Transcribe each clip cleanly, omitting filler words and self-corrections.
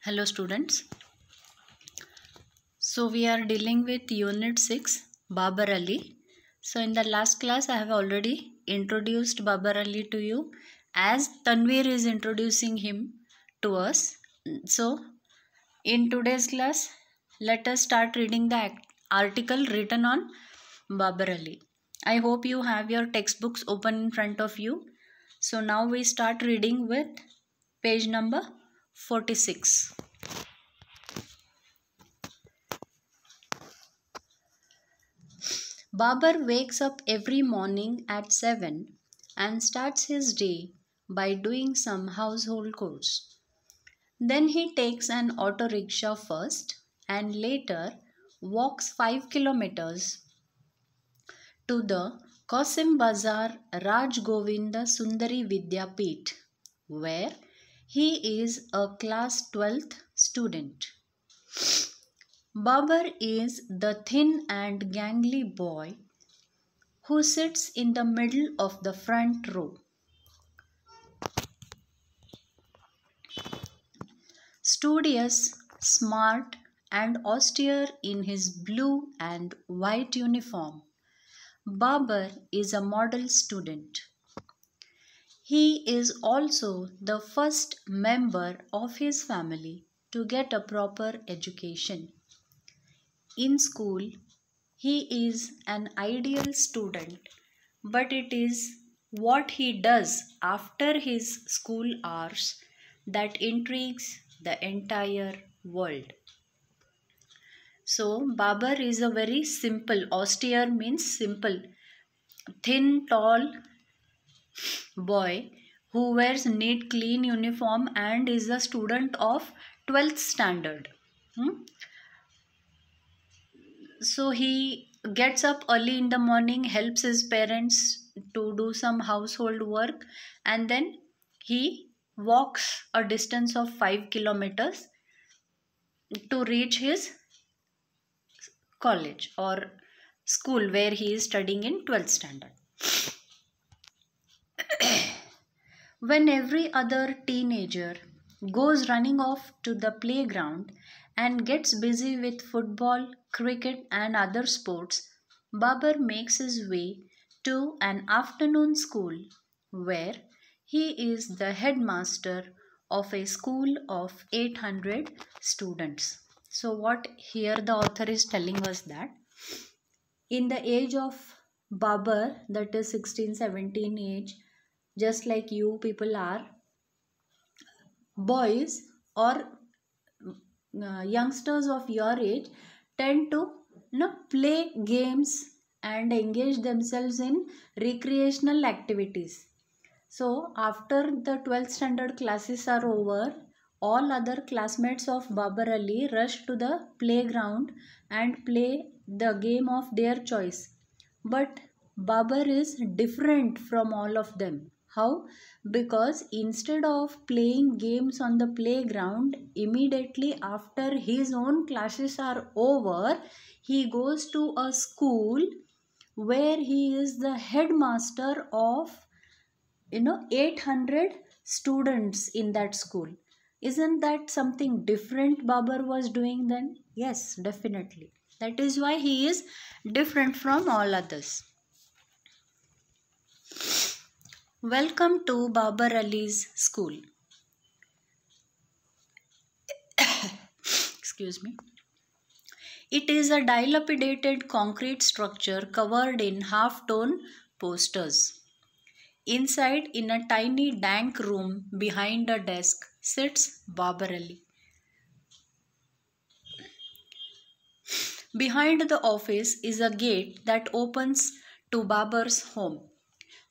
Hello students. So we are dealing with Unit 6 Babar Ali. So in the last class I have already introduced Babar Ali to you as Tanveer is introducing him to us. So in today's class let us start reading the article written on Babar Ali. I hope you have your textbooks open in front of you. So now we start reading with page number 46. Babar wakes up every morning at 7 and starts his day by doing some household chores. Then he takes an auto rickshaw first and later walks 5 kilometers to the Qasim Bazar Raj Govinda Sundari Vidyapeeth, where he is a class 12th student. Babar is the thin and gangly boy who sits in the middle of the front row. Studious, smart, and austere in his blue and white uniform, Babar is a model student. He is also the first member of his family to get a proper education. In school, he is an ideal student, but it is what he does after his school hours that intrigues the entire world. So, Babar is a very simple, austere means simple, thin, tall boy who wears neat, clean uniform and is a student of 12th standard. So he gets up early in the morning, helps his parents to do some household work, and then he walks a distance of 5 kilometers to reach his college or school where he is studying in 12th standard. When every other teenager goes running off to the playground and gets busy with football, cricket and other sports, Babar makes his way to an afternoon school where he is the headmaster of a school of 800 students. So what here the author is telling us that in the age of Babar, that is 16-17 age, just like you people are, boys or youngsters of your age tend to play games and engage themselves in recreational activities. So after the 12th standard classes are over, all other classmates of Babar Ali rush to the playground and play the game of their choice. But Babar is different from all of them. How? Because instead of playing games on the playground, immediately after his own classes are over, he goes to a school where he is the headmaster of 800 students in that school. Isn't that something different Babar was doing then? Yes, definitely. That is why he is different from all others. Welcome to Babar Ali's school. Excuse me. It is a dilapidated concrete structure covered in half-tone posters. Inside, in a tiny dank room behind a desk, sits Babar Ali. Behind the office is a gate that opens to Babar's home.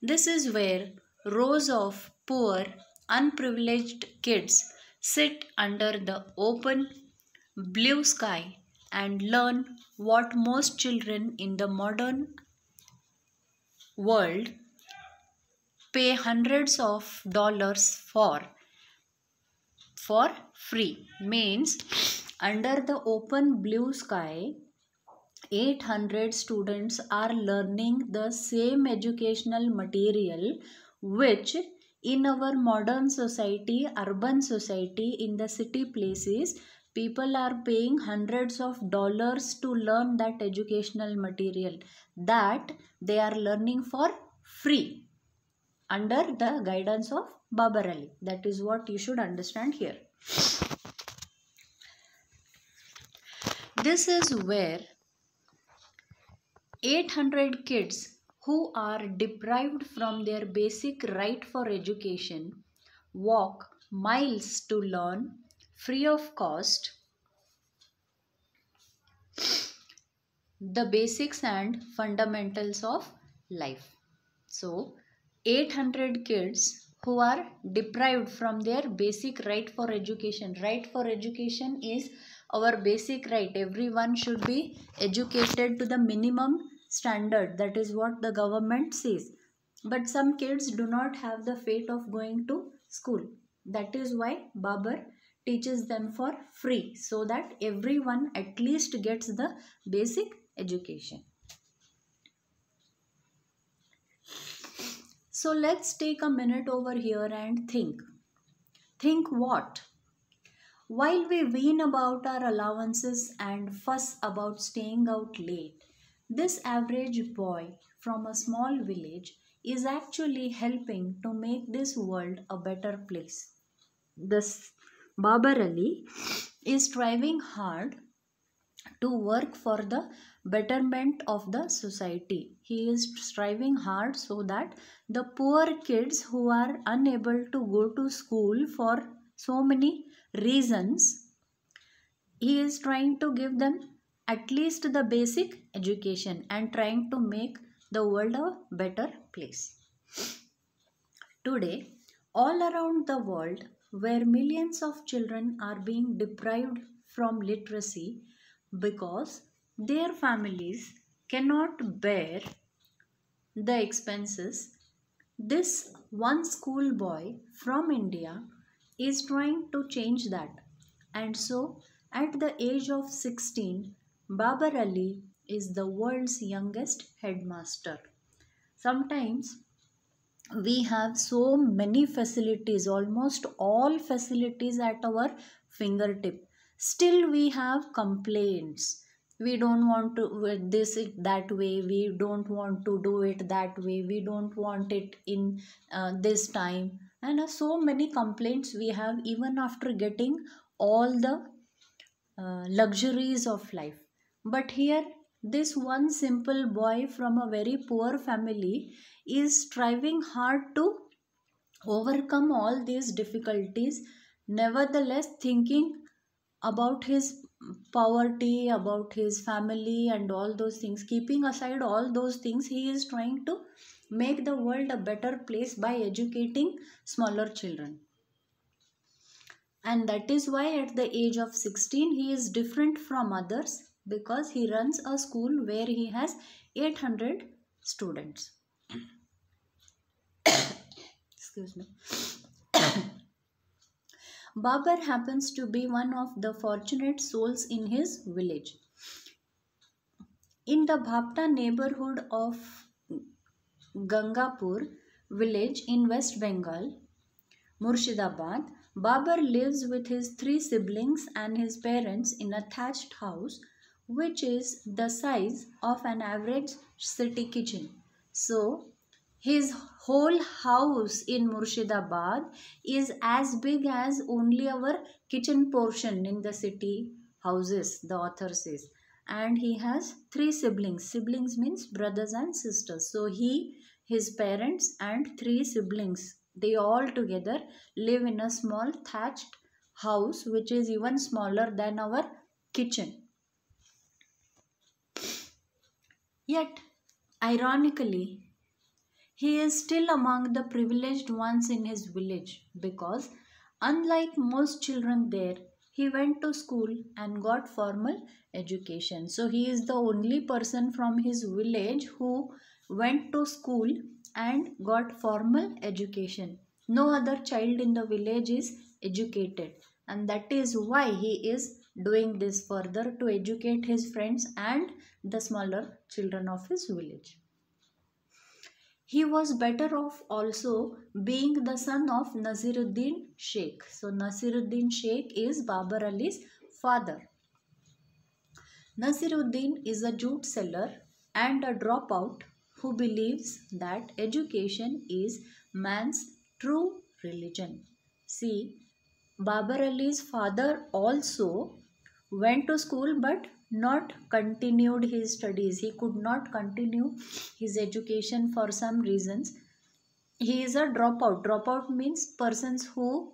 This is where rows of poor, unprivileged kids sit under the open blue sky and learn what most children in the modern world pay hundreds of dollars for free. Means under the open blue sky 800 students are learning the same educational material which In our modern society, urban society, in the city places, people are paying hundreds of dollars to learn that educational material that they are learning for free under the guidance of Babar Ali. That is what you should understand here. This is where 800 kids who are deprived from their basic right for education walk miles to learn free of cost the basics and fundamentals of life. So, 800 kids who are deprived from their basic right for education. Right for education is our basic right. Everyone should be educated to the minimum standard. That is what the government says. But some kids do not have the fate of going to school. That is why Babar teaches them for free, so that everyone at least gets the basic education. So let's take a minute over here and think. Think what? While we whine about our allowances and fuss about staying out late, this average boy from a small village is actually helping to make this world a better place. This Babar Ali is striving hard to work for the betterment of the society. He is striving hard so that the poor kids who are unable to go to school for so many reasons, he is trying to give them at least the basic education and trying to make the world a better place. Today, all around the world, where millions of children are being deprived from literacy because their families cannot bear the expenses, this one schoolboy from India is trying to change that. And so, at the age of 16, Babar Ali is the world's youngest headmaster. Sometimes we have so many facilities, almost all facilities at our fingertip. Still, we have complaints. We don't want to this it that way. We don't want to do it that way. We don't want it in this time. And so many complaints we have even after getting all the luxuries of life. But here, this one simple boy from a very poor family is striving hard to overcome all these difficulties, nevertheless, thinking about his poverty, about his family, and all those things. Keeping aside all those things, he is trying to make the world a better place by educating smaller children. And that is why at the age of 16 he is different from others, because he runs a school where he has 800 students. Excuse me. Babar happens to be one of the fortunate souls in his village. In the Bhapta neighborhood of Gangapur village in West Bengal, Murshidabad, Babar lives with his 3 siblings and his parents in a thatched house which is the size of an average city kitchen. So, his whole house in Murshidabad is as big as only our kitchen portion in the city houses, the author says. And he has 3 siblings. Siblings means brothers and sisters. So, his parents and 3 siblings, they all together live in a small thatched house which is even smaller than our kitchen. Yet, ironically, he is still among the privileged ones in his village because, unlike most children there, he went to school and got formal education. So, he is the only person from his village who went to school and got formal education. No other child in the village is educated, and that is why he is doing this further to educate his friends and the smaller children of his village. He was better off also being the son of Nasiruddin Sheikh. So Nasiruddin Sheikh is Babar Ali's father. Nasiruddin is a jute seller and a dropout who believes that education is man's true religion. See, Babar Ali's father also went to school but not continued his studies. He could not continue his education for some reasons. He is a dropout. Dropout means persons who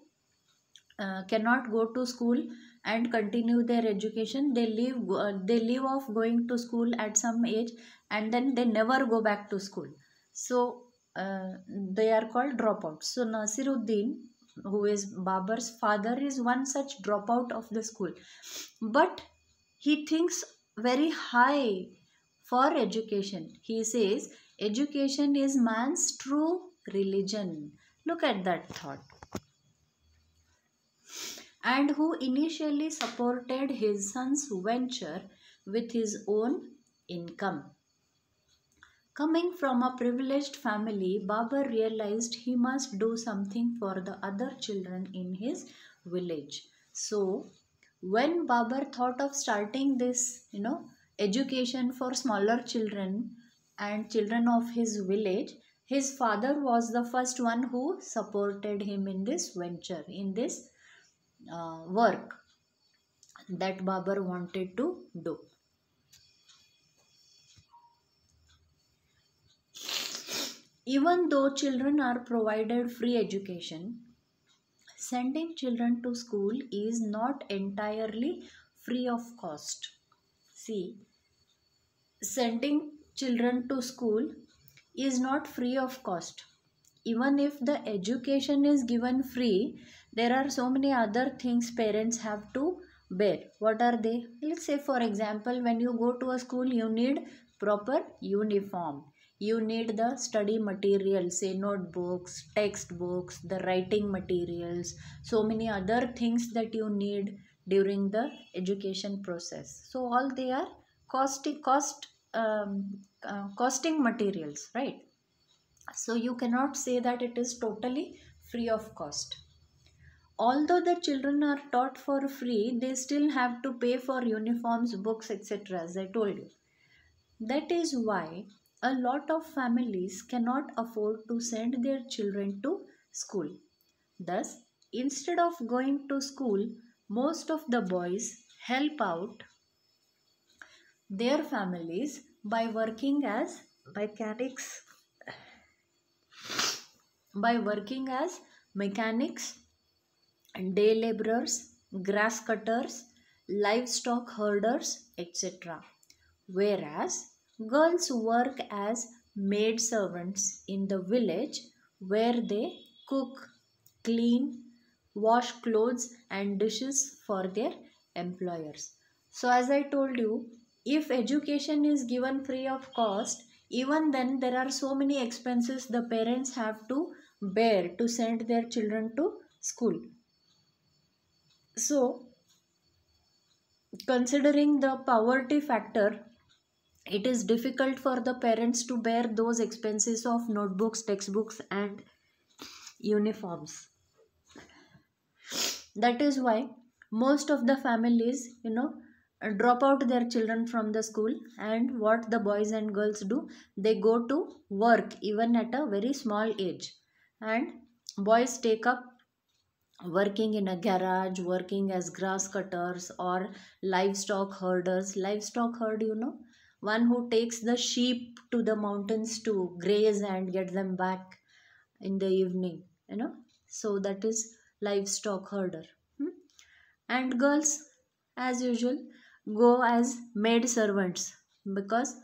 cannot go to school and continue their education. They leave off going to school at some age, and then they never go back to school. So they are called dropouts. So Nasiruddin, who is Babar's father, is one such dropout of the school, but he thinks very high for education. He says education is man's true religion. Look at that thought. And who initially supported his son's venture with his own income. Coming from a privileged family, Babar realized he must do something for the other children in his village. So, when Babar thought of starting this, education for smaller children and children of his village, his father was the first one who supported him in this venture, in this work that Babar wanted to do. Even though children are provided free education, sending children to school is not entirely free of cost. See, sending children to school is not free of cost. Even if the education is given free, there are so many other things parents have to bear. What are they? Let's say, for example, when you go to a school, you need proper uniform. You need the study materials, say notebooks, textbooks, the writing materials, so many other things that you need during the education process. So all they are costing materials, right? So you cannot say that it is totally free of cost. Although the children are taught for free, they still have to pay for uniforms, books, etc. As I told you. That is why a lot of families cannot afford to send their children to school. Thus, instead of going to school, most of the boys help out their families by working as mechanics, day laborers, grass cutters, livestock herders, etc. Whereas girls work as maid servants in the village where they cook, clean, wash clothes and dishes for their employers. So as I told you, if education is given free of cost, even then there are so many expenses the parents have to bear to send their children to school. So considering the poverty factor, it is difficult for the parents to bear those expenses of notebooks, textbooks and uniforms. That is why most of the families, drop out their children from the school, and what the boys and girls do, they go to work even at a very small age, and boys take up working in a garage, working as grass cutters or livestock herders. Livestock herd, one who takes the sheep to the mountains to graze and get them back in the evening, so that is livestock herder. And girls, as usual, go as maid servants, because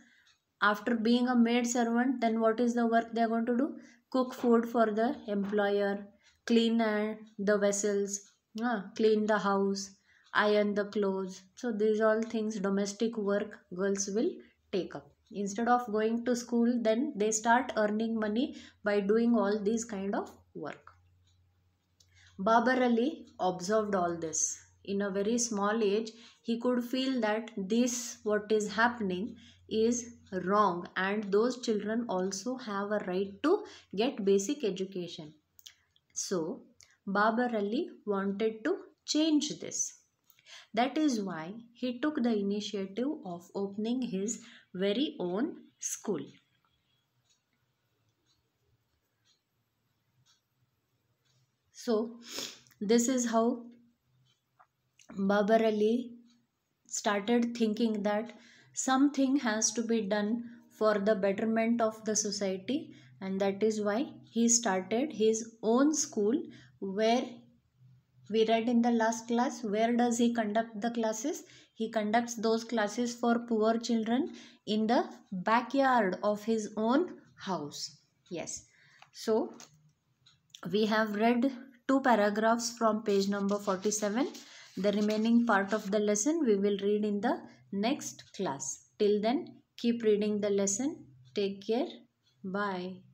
after being a maid servant, then what is the work they are going to do? Cook food for the employer, clean the vessels, clean the house, iron the clothes. So these all things, domestic work, girls will take up. Instead of going to school, then they start earning money by doing all these kind of work. Babar Ali observed all this. In a very small age, he could feel that this, what is happening, is wrong, and those children also have a right to get basic education. So Babar Ali wanted to change this. That is why he took the initiative of opening his very own school. So this is how Babar Ali started thinking that something has to be done for the betterment of the society, and that is why he started his own school, where we read in the last class, where does he conduct the classes? He conducts those classes for poor children in the backyard of his own house. Yes. So we have read two paragraphs from page number 47. The remaining part of the lesson we will read in the next class. Till then, keep reading the lesson. Take care. Bye.